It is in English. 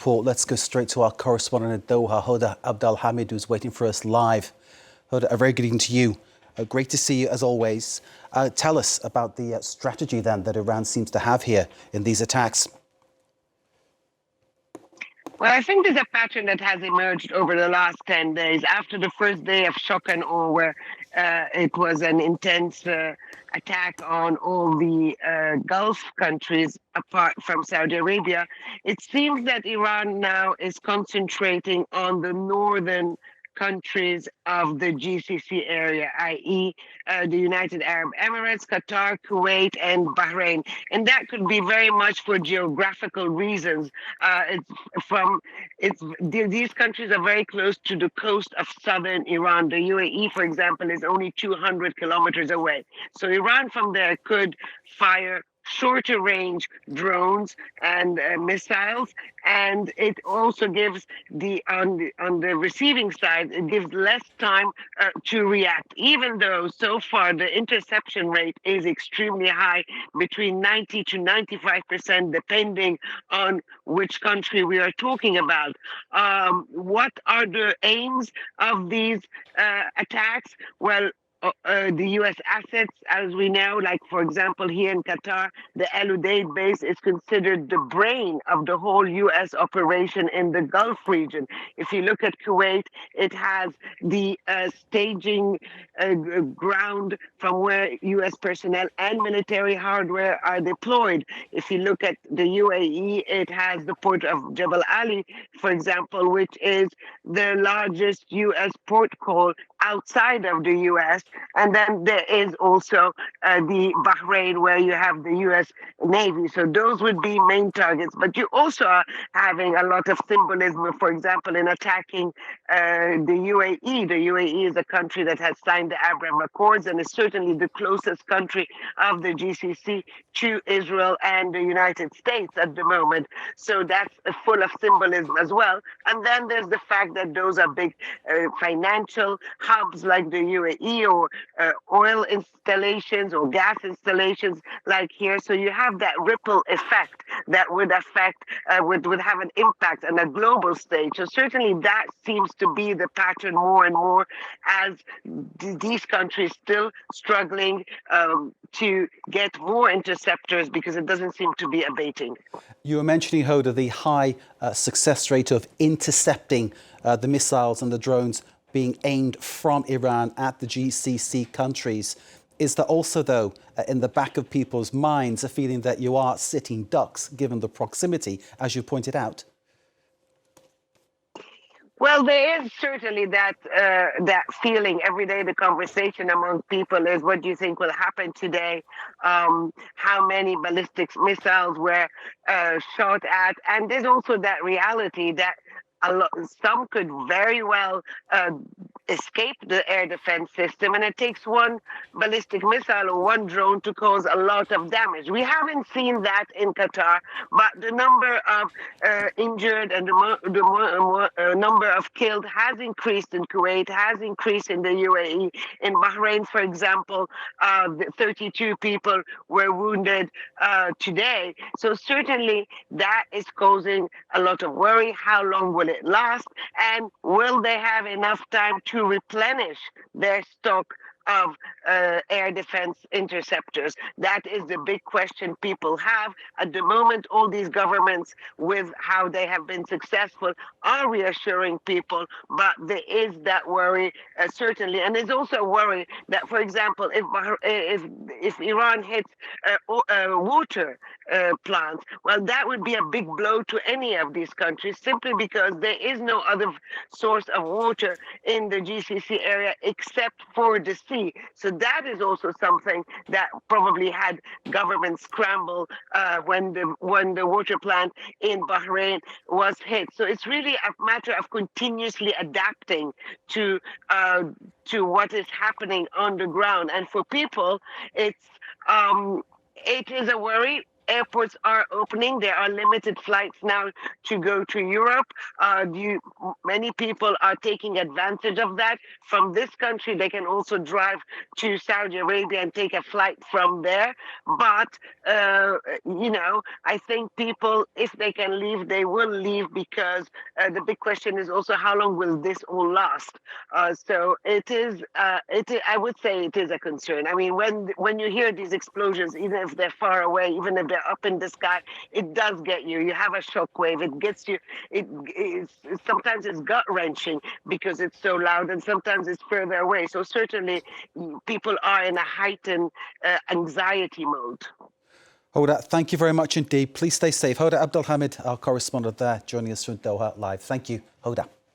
report. Let's go straight to our correspondent in Doha, Hoda Abdel-Hamid, who's waiting for us live. Hoda, a very good evening to you. Great to see you as always. Tell us about the strategy then that Iran seems to have here in these attacks. Well, I think there's a pattern that has emerged over the last 10 days. After the first day of shock and awe, where it was an intense attack on all the Gulf countries apart from Saudi Arabia, it seems that Iran now is concentrating on the northern countries of the GCC area, i.e., the United Arab Emirates, Qatar, Kuwait, and Bahrain. And that could be very much for geographical reasons. These countries are very close to the coast of southern Iran. The UAE, for example, is only 200 kilometers away. So Iran from there could fire shorter range drones and missiles, and it also gives on the receiving side, it gives less time to react, even though so far the interception rate is extremely high, between 90 to 95%, depending on which country we are talking about. What are the aims of these attacks? Well, the U.S. assets, as we know, like, for example, here in Qatar, the Al Udeid base is considered the brain of the whole U.S. operation in the Gulf region. If you look at Kuwait, it has the staging ground from where U.S. personnel and military hardware are deployed. If you look at the UAE, it has the port of Jebel Ali, for example, which is the largest U.S. port call outside of the U.S. And then there is also the Bahrain, where you have the U.S. Navy. So those would be main targets. But you also are having a lot of symbolism, for example, in attacking the UAE. The UAE is a country that has signed the Abraham Accords and is certainly the closest country of the GCC to Israel and the United States at the moment. So that's full of symbolism as well. And then there's the fact that those are big financial hubs like the UAE, or oil installations or gas installations like here. So you have that ripple effect that would affect, would have an impact on a global stage. So certainly that seems to be the pattern more and more, as these countries still struggling to get more interceptors, because it doesn't seem to be abating. You were mentioning, Hoda, the high success rate of intercepting the missiles and the drones being aimed from Iran at the GCC countries. Is there also, though, in the back of people's minds, a feeling that you are sitting ducks, given the proximity, as you pointed out? Well, there is certainly that feeling every day. The conversation among people is, what do you think will happen today? How many ballistic missiles were shot at? And there's also that reality that some could very well escape the air defense system, and it takes one ballistic missile or one drone to cause a lot of damage. We haven't seen that in Qatar, but the number of injured and the number of killed has increased in Kuwait, has increased in the UAE. In Bahrain, for example, 32 people were wounded today. So certainly that is causing a lot of worry. How long will it last? And will they have enough time to replenish their stock of air defense interceptors? That is the big question people have. At the moment, all these governments, with how they have been successful, are reassuring people, but there is that worry, certainly. And there's also a worry that, for example, if Iran hits water plants, well, that would be a big blow to any of these countries, simply because there is no other source of water in the GCC area except for the sea. So that is also something that probably had governments scramble when the water plant in Bahrain was hit. So it's really a matter of continuously adapting to what is happening on the ground. And for people, it is a worry. airports are opening. There are limited flights now to go to Europe. Many people are taking advantage of that. From this country, they can also drive to Saudi Arabia and take a flight from there. But, I think people, if they can leave, they will leave, because the big question is also how long will this all last? So I would say it is a concern. I mean, when you hear these explosions, even if they're far away, even if they're up in the sky, it does get you. You have a shock wave. It gets you. Sometimes it's gut wrenching because it's so loud, and sometimes it's further away. So certainly, people are in a heightened anxiety mode. Hoda, thank you very much indeed. Please stay safe. Hoda Abdel-Hamid, our correspondent there, joining us from Doha live. Thank you, Hoda.